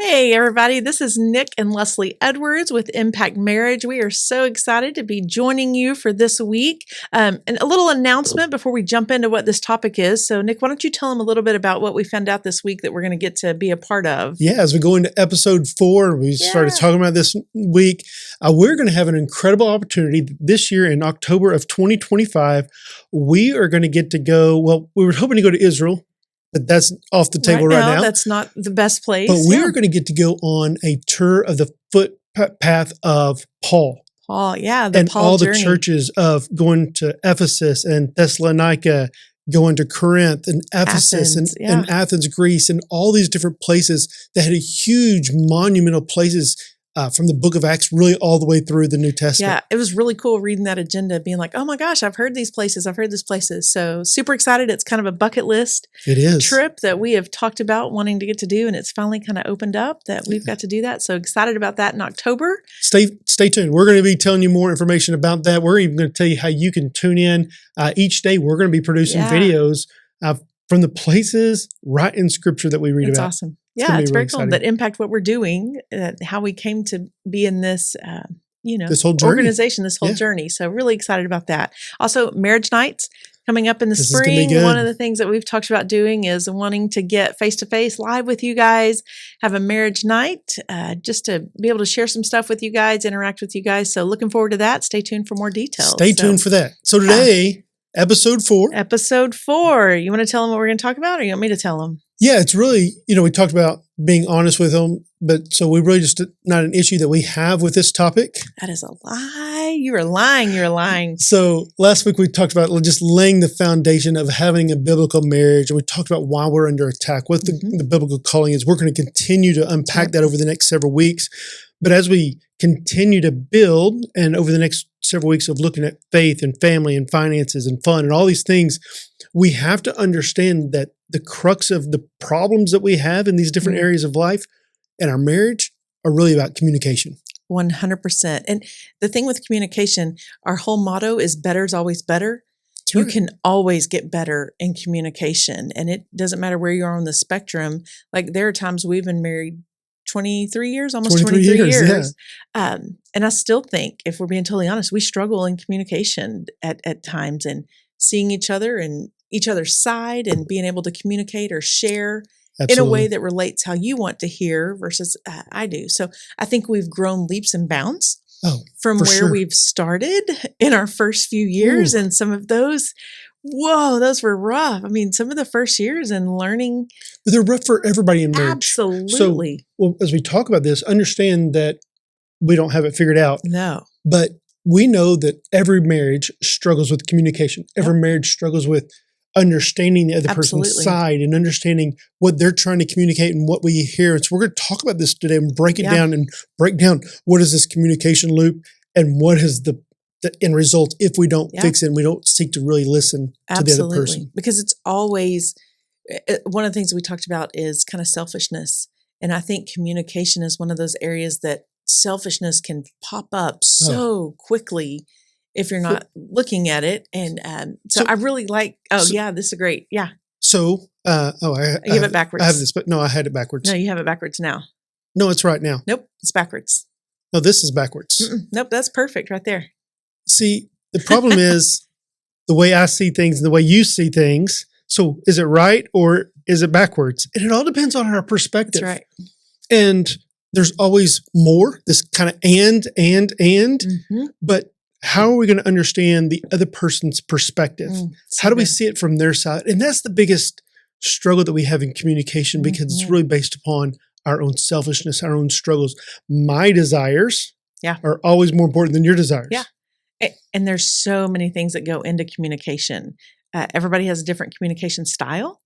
Hey everybody, this is Nick and Leslie Edwards with Impact Marriage. We are so excited to be joining you for this week. And a little announcement before we jump into what this topic is. So Nick, why don't you tell them a little bit about what we found out this week that we're going to get to be a part of? Yeah, as we go into episode 4, we started talking about this week. We're going to have an incredible opportunity this year in October of 2025. We are going to get to go, well, we were hoping to go to Israel. But that's off the table right now. That's not the best place. But we are going to get to go on a tour of the footpath of Paul. Paul, yeah. And Paul all journey. the churches of going to Ephesus and Thessalonica, going to Corinth and Ephesus and Athens, Greece, and all these different places that had a huge monumental places from the book of Acts really all the way through the New Testament. Yeah, it was really cool reading that agenda, being like, oh my gosh, I've heard these places. So super excited. It's kind of a bucket list trip that we have talked about wanting to get to do. And it's finally kind of opened up that we've got to do that. So excited about that in October. Stay tuned. We're going to be telling you more information about that. We're even going to tell you how you can tune in. Each day we're going to be producing videos from the places right in Scripture that we read about. It's awesome. It's very cool that impact what we're doing, how we came to be in this, this whole journey. Organization, this whole journey. So really excited about that. Also, marriage nights coming up in the spring. One of the things that we've talked about doing is wanting to get face-to-face live with you guys, have a marriage night, just to be able to share some stuff with you guys, interact with you guys. So looking forward to that. Stay tuned for more details. Stay tuned for that. So today, episode 4. Episode 4. You want to tell them what we're going to talk about, or you want me to tell them? Yeah, it's really, we talked about being honest with them, but so we really just not an issue that we have with this topic. That is a lie. You are lying. So last week we talked about just laying the foundation of having a biblical marriage, and we talked about why we're under attack, what the biblical calling is. We're going to continue to unpack that over the next several weeks. But as we continue to build, and over the next several weeks of looking at faith and family and finances and fun and all these things, we have to understand that the crux of the problems that we have in these different areas of life and our marriage are really about communication. 100%. And the thing with communication, our whole motto is better is always better. You can always get better in communication. And it doesn't matter where you are on the spectrum. Like there are times we've been married 23 years, almost 23 years. Yeah. And I still think, if we're being totally honest, we struggle in communication at times, and seeing each other and each other's side and being able to communicate or share in a way that relates how you want to hear versus I do. So I think we've grown leaps and bounds from where we've started in our first few years. And some of those, those were rough. I mean, some of the first years and learning. But they're rough for everybody in marriage. Absolutely. So, as we talk about this, understand that we don't have it figured out. No. But we know that every marriage struggles with communication. Every marriage struggles with understanding the other person's side and understanding what they're trying to communicate and what we hear. And so we're going to talk about this today and break it down and break down what is this communication loop and what is the end result if we don't fix it and we don't seek to really listen to the other person. Because it's always, one of the things we talked about is kind of selfishness. And I think communication is one of those areas that selfishness can pop up so quickly if you're not looking at it. And so I really like, this is great. Yeah. So, I have it backwards. I have this, but no, I had it backwards. No, you have it backwards now. No, it's right now. Nope, it's backwards. No, this is backwards. Nope, that's perfect right there. See, the problem is the way I see things and the way you see things. So is it right or is it backwards? And it all depends on our perspective. That's right. And there's always more, this kind of and, but how are we going to understand the other person's perspective? How do we see it from their side? And that's the biggest struggle that we have in communication, because it's really based upon our own selfishness, our own struggles. My desires are always more important than your desires. Yeah. And there's so many things that go into communication. Everybody has a different communication style.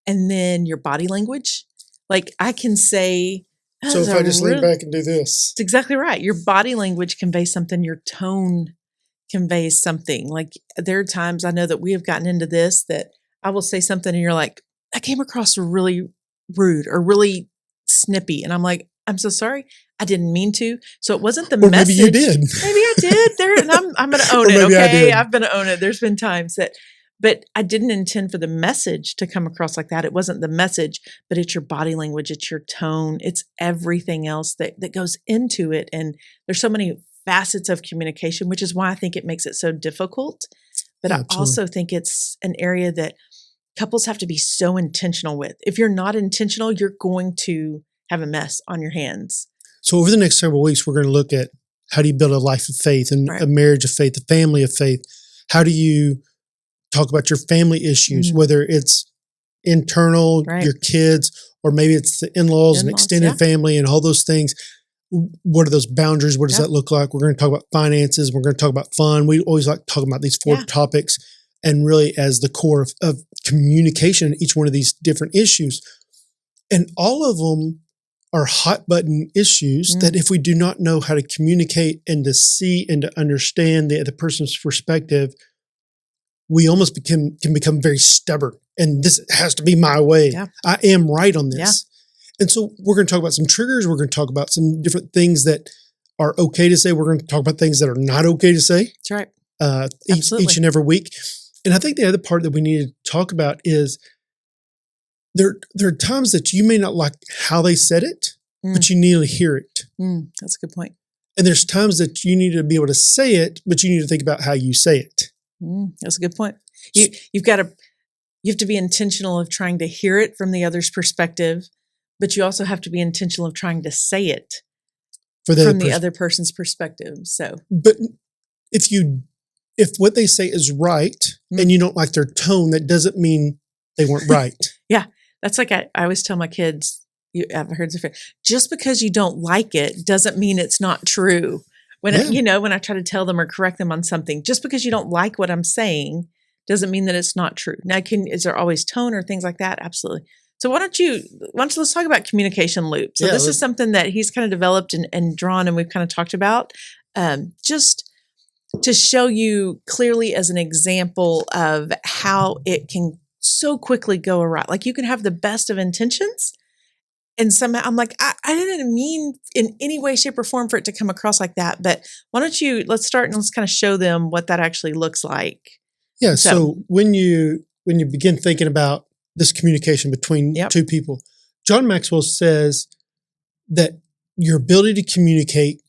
And then your body language. Like I can say, so if I just lean back and do this. It's exactly right. Your body language conveys something. Your tone conveys something. Like there are times I know that we have gotten into this, that I will say something and you're like, that came across really rude or really snippy. And I'm like, I'm so sorry. I didn't mean to. So it wasn't the or message. Maybe you did. Maybe I did. And I'm going to own it. Okay. I'm going to own it. There's been times but I didn't intend for the message to come across like that. It wasn't the message, but it's your body language. It's your tone. It's everything else that goes into it. And there's so many facets of communication, which is why I think it makes it so difficult. But I also think it's an area that couples have to be so intentional with. If you're not intentional, you're going to have a mess on your hands. So over the next several weeks, we're going to look at how do you build a life of faith and a marriage of faith, a family of faith. How do you talk about your family issues, whether it's internal, your kids, or maybe it's the in-laws and extended family and all those things. What are those boundaries? What does that look like? We're going to talk about finances. We're going to talk about fun. We always like talking about these 4 topics and really as the core of communication in each one of these different issues. And all of them are hot button issues that if we do not know how to communicate and to see and to understand the other person's perspective, we almost can become very stubborn. And this has to be my way. Yeah. I am right on this. Yeah. And so we're going to talk about some triggers. We're going to talk about some different things that are okay to say. We're going to talk about things that are not okay to say. That's right. Each and every week. And I think the other part that we need to talk about is there are times that you may not like how they said it, but you need to hear it. That's a good point. And there's times that you need to be able to say it, but you need to think about how you say it. That's a good point. You have to be intentional of trying to hear it from the other's perspective, but you also have to be intentional of trying to say it from the other person's perspective. So, but if what they say is right and you don't like their tone, that doesn't mean they weren't right. Yeah. That's like I always tell my kids, I've heard this, just because you don't like it doesn't mean it's not true. When when I try to tell them or correct them on something, just because you don't like what I'm saying doesn't mean that it's not true. Now, is there always tone or things like that? Absolutely. So let's talk about communication loops. So this is something that he's kind of developed and drawn, and we've kind of talked about, just to show you clearly as an example of how it can so quickly go awry. Like you can have the best of intentions, and somehow I'm like, I didn't mean in any way, shape, or form for it to come across like that. But let's start and let's kind of show them what that actually looks like. Yeah. So when you begin thinking about this communication between two people, John Maxwell says that your ability to communicate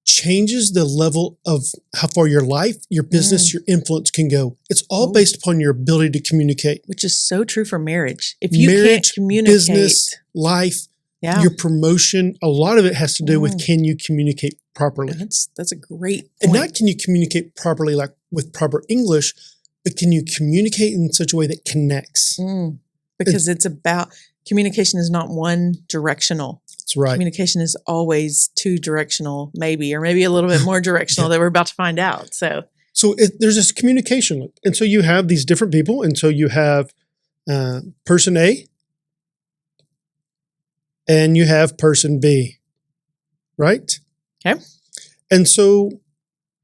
changes the level of how far your life, your business, your influence can go. It's all based upon your ability to communicate. Which is so true for marriage. If you can't communicate, business, life, your promotion, a lot of it has to do with can you communicate properly. That's a great point. And not can you communicate properly like with proper English, but can you communicate in such a way that connects? Because it's about communication is not one directional. That's right. Communication is always 2-directional, maybe, or maybe a little bit more directional that we're about to find out. So there's this communication loop. And so you have these different people. And so you have person A and you have person B, right? Okay. And so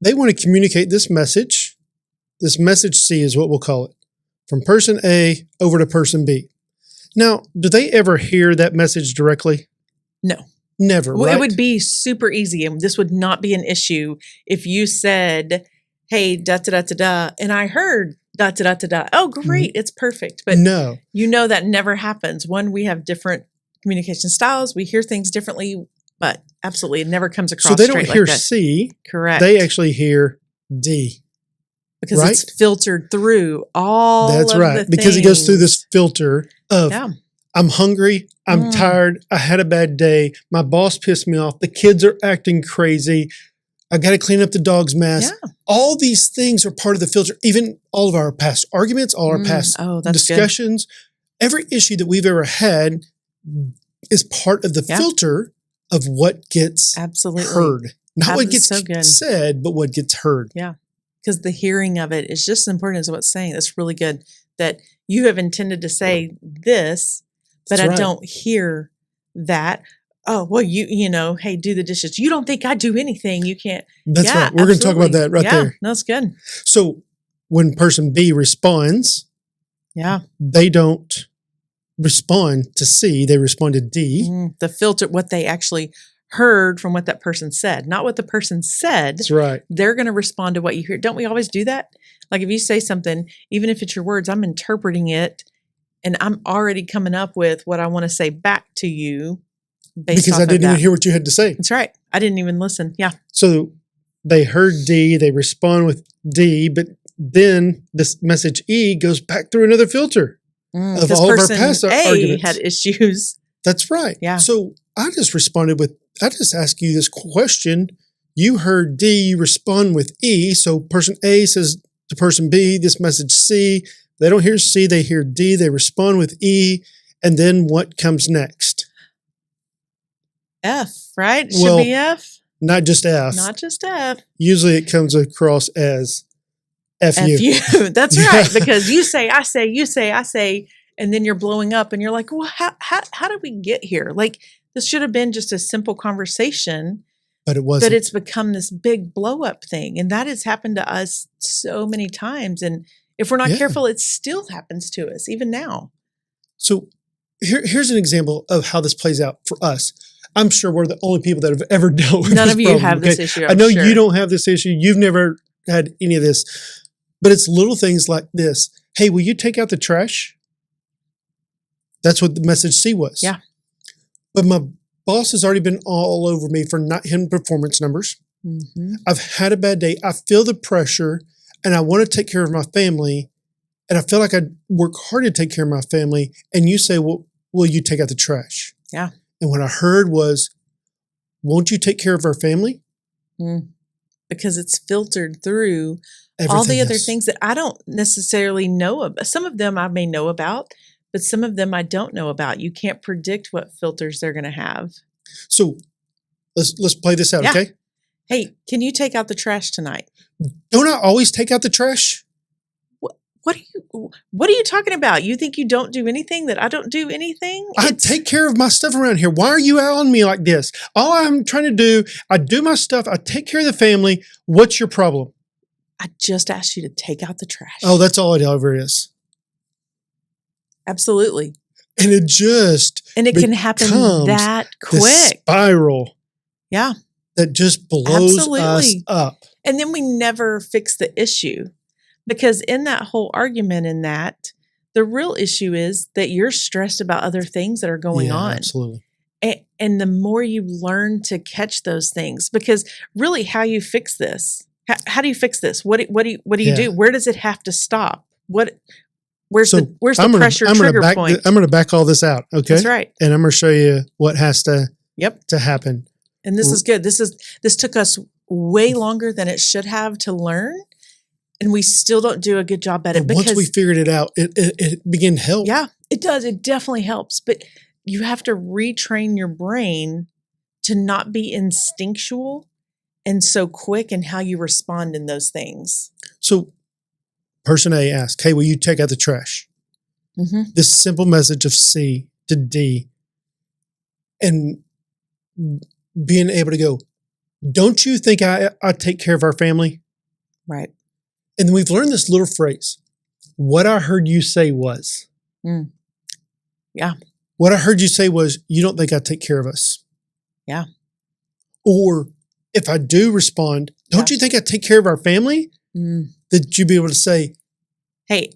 they want to communicate this message. This message C is what we'll call it, from person A over to person B. Now, do they ever hear that message directly? No. Never, Well, right? It would be super easy, and this would not be an issue if you said, hey, da-da-da-da-da, and I heard da-da-da-da-da. Oh, great, it's perfect. But no, that never happens. One, we have different communication styles. We hear things differently, but absolutely, it never comes across so they don't straight hear like that. C. Correct. They actually hear D. Because it's filtered through all That's of right. the Because it goes through this filter of I'm hungry, I'm tired, I had a bad day, my boss pissed me off, the kids are acting crazy, I got to clean up the dog's mess. Yeah. All these things are part of the filter, even all of our past arguments, all our past discussions, every issue that we've ever had is part of the filter of what gets heard. Not what gets said, but what gets heard. Yeah. Because the hearing of it is just as important as what's saying. That's really good that you have intended to say this, but I don't hear that. Oh, well, hey, do the dishes. You don't think I do anything. You can't. That's right. We're going to talk about that right there. No, that's good. So when person B responds, they don't respond to C. They respond to D. The filter, what they actually heard from what that person said, not what the person said. That's right. They're going to respond to what you hear. Don't we always do that? Like if you say something, even if it's your words, I'm interpreting it and I'm already coming up with what I want to say back to you based Because off I of didn't that. even hear what you had to say. That's right. I didn't even listen. Yeah. So they heard D, they respond with D, but then this message E goes back through another filter of all of our past arguments. had issues. That's right. Yeah. So I just asked you this question. You heard D, you respond with E. So person A says to person B, this message C. They don't hear C, they hear D, they respond with E. And then what comes next? F, right? Should be F. Not just F. Not just F. Usually it comes across as F you. That's right. Because you say, I say, you say, I say, and then you're blowing up and you're like, well, how did we get here? Like this should have been just a simple conversation. But it wasn't. But it's become this big blow up thing. And that has happened to us so many times. And if we're not careful, it still happens to us, even now. So here's an example of how this plays out for us. I'm sure we're the only people that have ever dealt with None this of you problem, have this issue. I know you don't have this issue. You've never had any of this. But it's little things like this. Hey, will you take out the trash? That's what the message C was. Yeah. But my boss has already been all over me for not hitting performance numbers. Mm-hmm. I've had a bad day. I feel the pressure and I want to take care of my family. And I feel like I work hard to take care of my family. And you say, well, will you take out the trash? Yeah. And what I heard was, won't you take care of our family? Because it's filtered through all the other things that I don't necessarily know about. Some of them I may know about, but some of them I don't know about. You can't predict what filters they're going to have. So let's play this out, okay? Hey, can you take out the trash tonight? Don't I always take out the trash? What are you talking about? You think you don't do anything, that I don't do anything? I take care of my stuff around here. Why are you out on me like this? All I'm trying to do, I do my stuff. I take care of the family. What's your problem? I just asked you to take out the trash. Oh, that's all it ever is. Absolutely. And it can happen that quick. Spiral. Yeah. That just blows us up. And then we never fix the issue. Because in that whole argument the real issue is that you're stressed about other things that are going on. Absolutely. And the more you learn to catch those things, because really how you fix this, how do you fix this? What do you do? Where does it have to stop? Where's the pressure trigger point? I'm going to back all this out. Okay. That's right. And I'm going to show you what has to happen. And this is good. This took us way longer than it should have to learn. And we still don't do a good job at it. But once we figured it out, it began to help. Yeah, it does. It definitely helps. But you have to retrain your brain to not be instinctual and so quick in how you respond in those things. So person A asked, hey, will you take out the trash? Mm-hmm. This simple message of C to D and being able to go, don't you think I take care of our family? Right. And we've learned this little phrase. What I heard you say was. Yeah. What I heard you say was, you don't think I take care of us. Yeah. Or if I do respond, don't you think I take care of our family? That you'd be able to say, hey,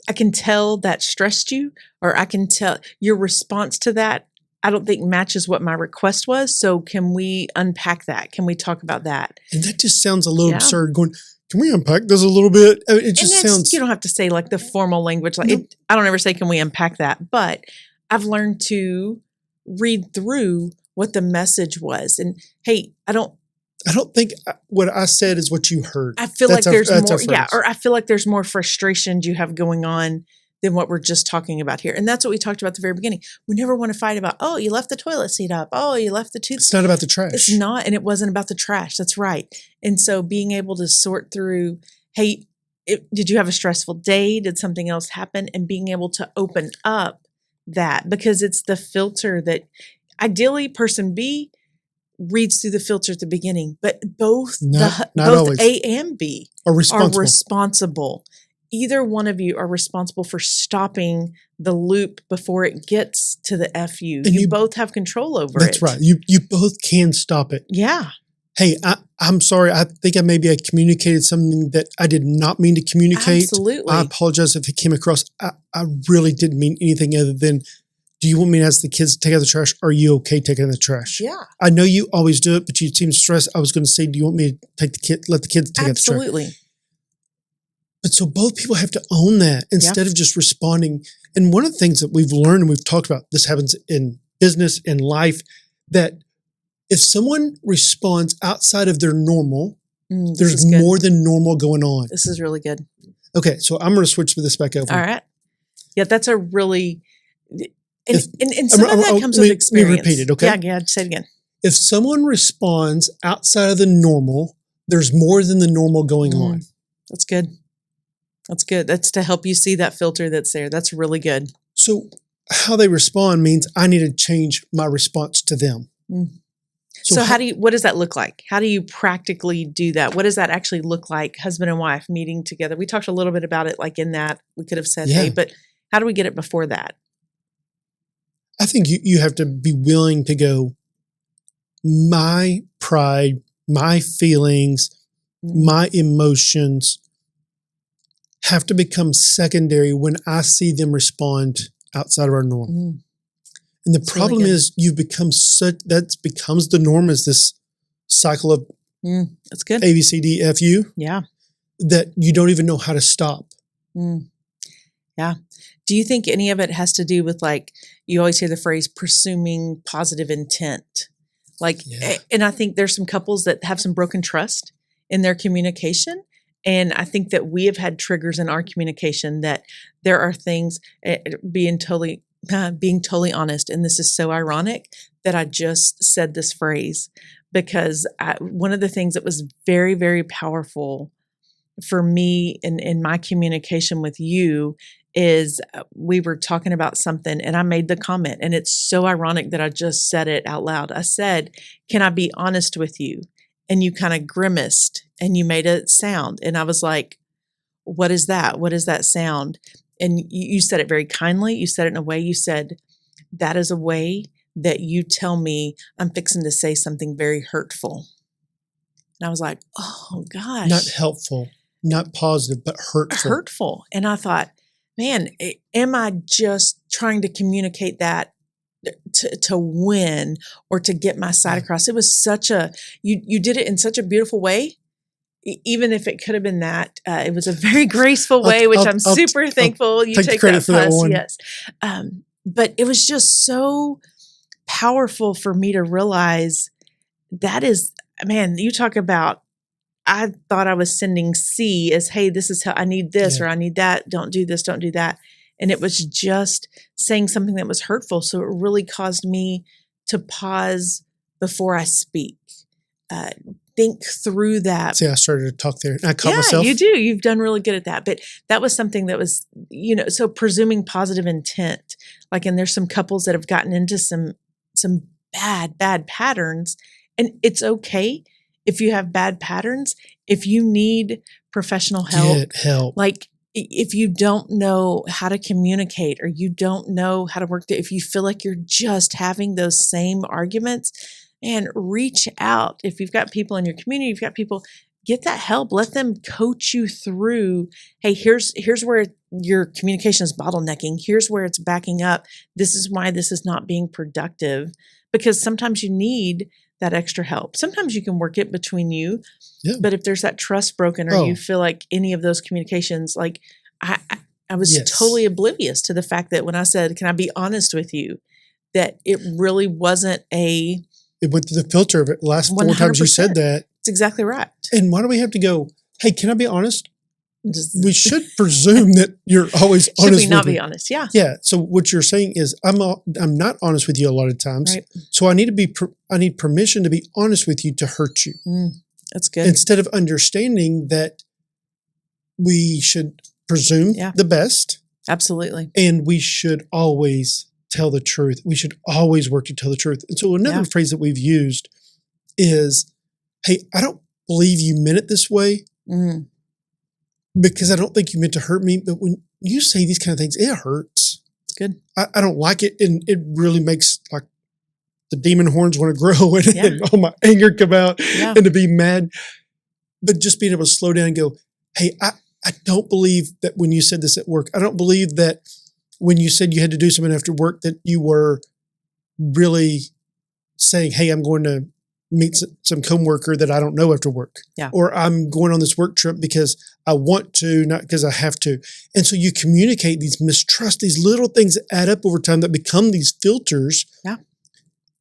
I can tell that stressed you, or I can tell your response to that, I don't think matches what my request was. So can we unpack that? Can we talk about that? And that just sounds a little absurd going, can we unpack this a little bit? I mean, it just sounds. You don't have to say like the formal language. Like I don't ever say, can we unpack that? But I've learned to read through what the message was. And hey, I don't think what I said is what you heard. I feel like there's more. Yeah. Or I feel like there's more frustrations you have going on than what we're just talking about here. And that's what we talked about at the very beginning. We never want to fight about, oh, you left the toilet seat up. Oh, you left the tooth. It's not about the trash. It's not. And it wasn't about the trash. That's right. And so being able to sort through, hey, did you have a stressful day? Did something else happen? And being able to open up that, because it's the filter that ideally person B reads through the filter at the beginning, but both not always. A and B are responsible. either one of you are responsible for stopping the loop before it gets to the FU. You both have control over it. That's right. You both can stop it. Yeah. Hey, I'm sorry. I think maybe I communicated something that I did not mean to communicate. Absolutely. I apologize if it came across. I really didn't mean anything other than, do you want me to ask the kids to take out the trash? Are you okay taking out the trash? Yeah. I know you always do it, but you seem stressed. I was going to say, do you want me to let the kids take out the trash? Absolutely. But so both people have to own that instead of just responding. And one of the things that we've learned and we've talked about, this happens in business, in life, that if someone responds outside of their normal, there's more than normal going on. This is really good. Okay, so I'm going to switch this back over. All right. Yeah, that's a really, and some of that comes with experience. Let me repeat it, okay? Yeah, say it again. If someone responds outside of the normal, there's more than the normal going on. That's good. That's good. That's to help you see that filter that's there. That's really good. So how they respond means I need to change my response to them. So what does that look like? How do you practically do that? What does that actually look like, husband and wife meeting together? We talked a little bit about it like in that. We could have said, hey, but how do we get it before that? I think you have to be willing to go, my pride, my feelings, my emotions have to become secondary when I see them respond outside of our norm. And the problem is you've become that becomes the norm, is this cycle of that's good. A, B, C, D, F, U. Yeah. That you don't even know how to stop. Yeah. Do you think any of it has to do with, like, you always hear the phrase presuming positive intent? And I think there's some couples that have some broken trust in their communication. And I think that we have had triggers in our communication that there are things, being totally honest. And this is so ironic that I just said this phrase, because one of the things that was very, very powerful for me in my communication with you is we were talking about something and I made the comment, and it's so ironic that I just said it out loud. I said, can I be honest with you? And you kind of grimaced and you made a sound. And I was like, what is that? What is that sound? And you said it very kindly. You said it in a way, you said, that is a way that you tell me I'm fixing to say something very hurtful. And I was like, oh gosh. Not helpful, not positive, but hurtful. Hurtful. And I thought, man, am I just trying to communicate that to win or to get my side across? It was you did it in such a beautiful way. Even if it could have been that, it was a very graceful way, which I'm super thankful. You take credit that for that one. Yes. But it was just so powerful for me to realize that is, man, you talk about, I thought I was sending C as, hey, this is how I need this or I need that. Don't do this, don't do that. And it was just saying something that was hurtful. So it really caused me to pause before I speak. Think through that. See, I started to talk there. I caught myself. You do. You've done really good at that. But that was something that was, so presuming positive intent. Like, and there's some couples that have gotten into some bad patterns. And it's okay if you have bad patterns. If you need professional help, get help. Like, if you don't know how to communicate or you don't know how to work, if you feel like you're just having those same arguments, and reach out. If you've got people in your community, you've got people, get that help. Let them coach you through, hey, here's where your communication is bottlenecking. Here's where it's backing up. This is why this is not being productive. Because sometimes you need that extra help. Sometimes you can work it between you. Yeah. But if there's that trust broken or you feel like any of those communications, like I was totally oblivious to the fact that when I said, can I be honest with you, that it really wasn't it went through the filter of it. The last 4 times you said that. That's exactly right. And why do we have to go, hey, can I be honest? We should presume that you're always honest with me. Should we not be honest? Yeah. Yeah. So what you're saying is I'm not honest with you a lot of times. Right. So I need permission to be honest with you to hurt you. That's good. Instead of understanding that we should presume the best. Absolutely. And we should always tell the truth. We should always work to tell the truth. And so another phrase that we've used is, hey, I don't believe you meant it this way, because I don't think you meant to hurt me. But when you say these kind of things, it hurts. It's good. I don't like it. And it really makes like the demon horns want to grow and all my anger come out and to be mad. But just being able to slow down and go, hey, I don't believe that when you said this at work, I don't believe that when you said you had to do something after work that you were really saying, hey, I'm going to meet some coworker that I don't know after work. Yeah. Or I'm going on this work trip because I want to, not because I have to. And so you communicate these mistrust, these little things that add up over time that become these filters. Yeah,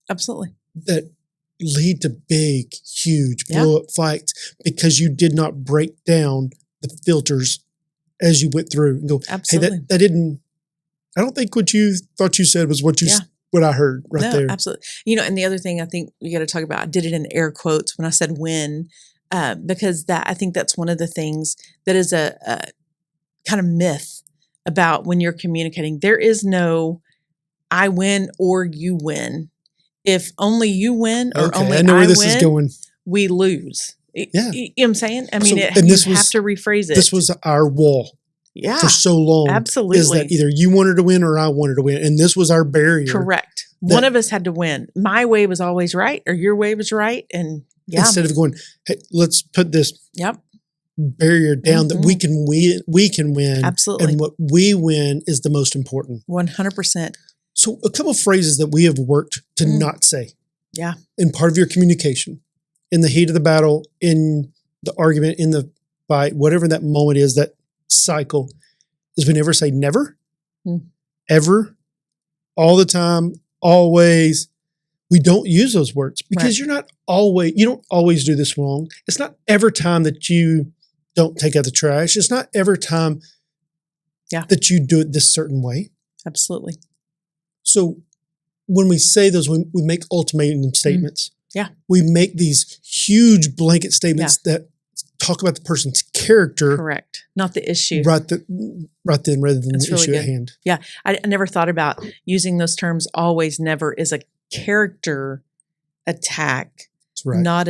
absolutely. That lead to big, huge blow-up fights because you did not break down the filters as you went through and go, absolutely. Hey, that didn't, I don't think what you thought you said was what I heard there. Absolutely. And the other thing I think we got to talk about, I did it in air quotes when I said win, because I think that's one of the things that is a kind of myth about when you're communicating. There is no I win or you win. If only you win or only I know where this win, is going. We lose. You know what I'm saying? I mean, you have to rephrase it. This was our wall for so long. Absolutely. Is that either you wanted to win or I wanted to win. And this was our barrier. Correct. One of us had to win. My way was always right or your way was right. And instead of going, hey, let's put this barrier down that we can win. Absolutely. And what we win is the most important. 100%. So a couple of phrases that we have worked to not say. Yeah. In part of your communication, in the heat of the battle, in the argument, in the fight, whatever that moment is, that cycle, is we never say never, ever, all the time, always. We don't use those words because you don't always do this wrong. It's not every time that you don't take out the trash. It's not every time that you do it this certain way. Absolutely. So when we say those, we make ultimatum statements. Yeah. We make these huge blanket statements that talk about the person's character. Correct. Not the issue. Right then, rather than the issue at hand. Yeah. I never thought about using those terms always, never is a character attack. That's right. Not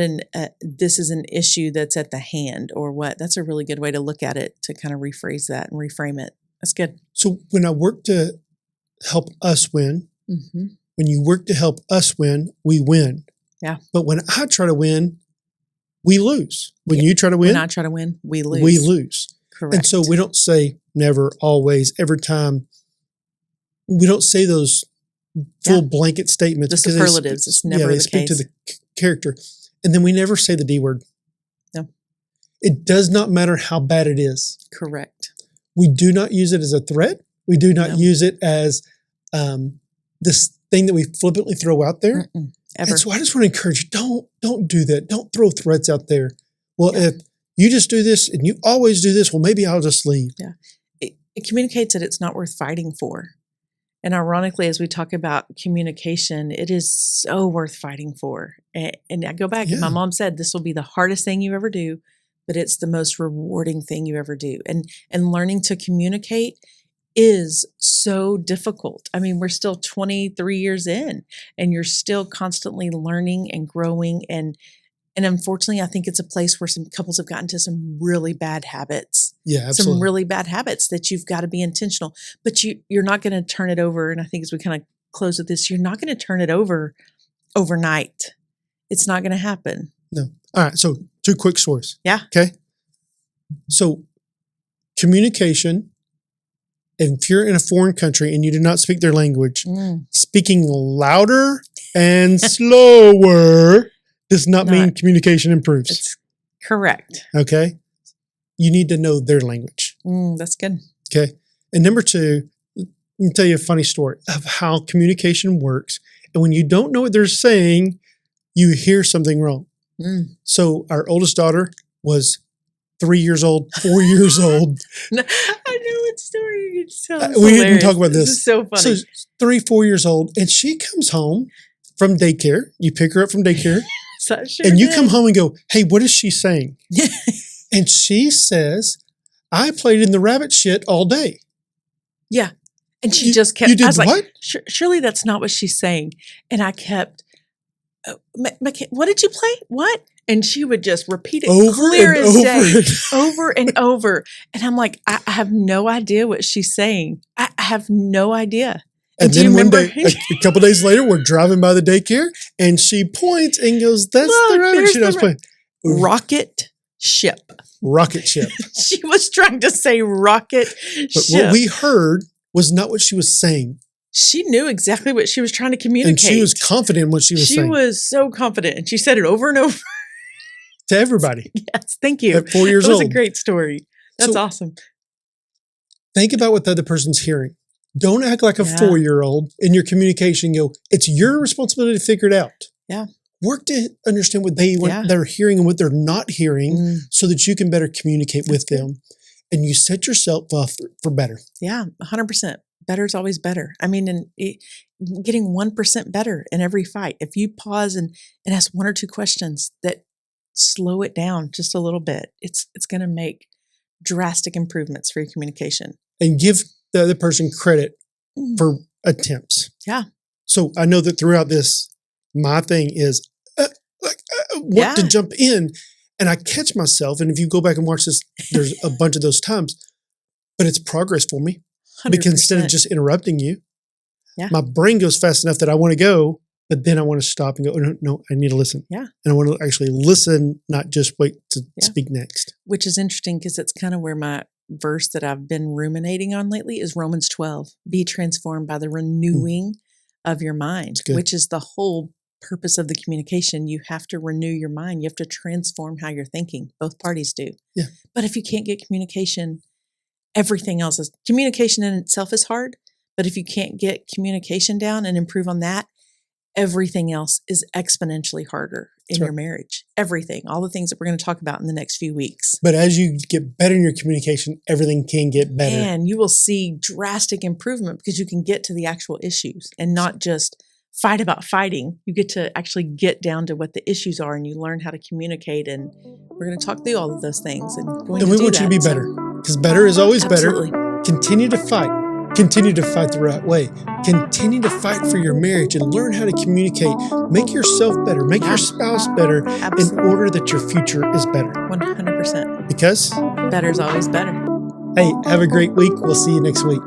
this is an issue that's at the hand or what. That's a really good way to look at it, to kind of rephrase that and reframe it. That's good. So when I work to help us win, when you work to help us win, we win. Yeah. But when I try to win, we lose. When you try to win, when I try to win, we lose. We lose. Correct. And so we don't say never, always, every time. We don't say those full blanket statements. The superlatives. It's never the case. They speak to the character. And then we never say the D word. No. It does not matter how bad it is. Correct. We do not use it as a threat. We do not use it as this thing that we flippantly throw out there. Ever. And so I just want to encourage you, don't do that. Don't throw threats out there. Well, if you just do this and you always do this, well, maybe I'll just leave. Yeah. It communicates that it's not worth fighting for. And ironically, as we talk about communication, it is so worth fighting for. And I go back, and my mom said, this will be the hardest thing you ever do, but it's the most rewarding thing you ever do. And learning to communicate is so difficult. I mean, we're still 23 years in, and you're still constantly learning and growing. And unfortunately, I think it's a place where some couples have gotten to some really bad habits. Yeah, absolutely. Some really bad habits that you've got to be intentional. But you're not going to turn it over. And I think as we kind of close with this, you're not going to turn it over overnight. It's not going to happen. No. All right. So 2 quick stories. Yeah. Okay. So communication. If you're in a foreign country and you do not speak their language, speaking louder and slower does not mean communication improves. It's correct. Okay. You need to know their language. That's good. Okay. And number 2, let me tell you a funny story of how communication works. And when you don't know what they're saying, you hear something wrong. So our oldest daughter was 3 years old, 4 years old. I know what story you tell. We didn't talk about this. This is so funny. So 3, 4 years old, and she comes home from daycare. You pick her up from daycare. And you come home and go, hey, what is she saying? And she says, I played in the rabbit shit all day. Yeah. And she just kept, you did I was what? like, surely that's not what she's saying. And I kept, what did you play? What? And she would just repeat it Over clear and as over day, and- over and over. And I'm like, I have no idea what she's saying. I have no idea. And do you then one remember? day, a couple days later, we're driving by the daycare and she points and goes, "That's Look, the rabbit." there's She the knows playing. Rocket ship. Rocket ship. She was trying to say rocket But ship. what we heard was not what she was saying. She knew exactly what she was trying to communicate. And she was confident in what she was saying. She was so confident. And she said it over and over. To everybody. Yes, thank you. At 4 years It was old. a great story. That's So- awesome. Think about what the other person's hearing. Don't act like a Yeah. 4-year-old in your communication. Go, it's your responsibility to figure it out. Yeah. Work to understand what they're hearing and what they're not hearing so that you can better communicate with them. And you set yourself up for better. Yeah, 100%. Better is always better. I mean, getting 1% better in every fight. If you pause and ask one or two questions that slow it down just a little bit, it's going to make drastic improvements for your communication. And give the other person credit for attempts. Yeah. So I know that throughout this, my thing is want to jump in, and I catch myself. And if you go back and watch this, there's a bunch of those times, but it's progress for me 100%. because instead of just interrupting you, Yeah. my brain goes fast enough that I want to go, but then I want to stop and go, "Oh, no, I need to listen." Yeah. And I want to actually listen, not just wait to speak next. Which is interesting because it's kind of where my verse that I've been ruminating on lately is Romans 12. Be transformed by the renewing of your mind, which is the whole purpose of the communication. You have to renew your mind. You have to transform how you're thinking. Both parties do. Yeah. But if you can't get communication, everything else is communication in itself is hard. But if you can't get communication down and improve on that, everything else is exponentially harder in your marriage. Everything, all the things that we're going to talk about in the next few weeks. But as you get better in your communication, everything can get better. And you will see drastic improvement because you can get to the actual issues and not just fight about fighting. You get to actually get down to what the issues are and you learn how to communicate. And we're going to talk through all of those things. And we want you to be better because better is always better. Continue to fight. Continue to fight the right way. Continue to fight for your marriage and learn how to communicate. Make yourself better. Make your spouse better in order that your future is better. 100%. Because better is always better. Hey, have a great week. We'll see you next week.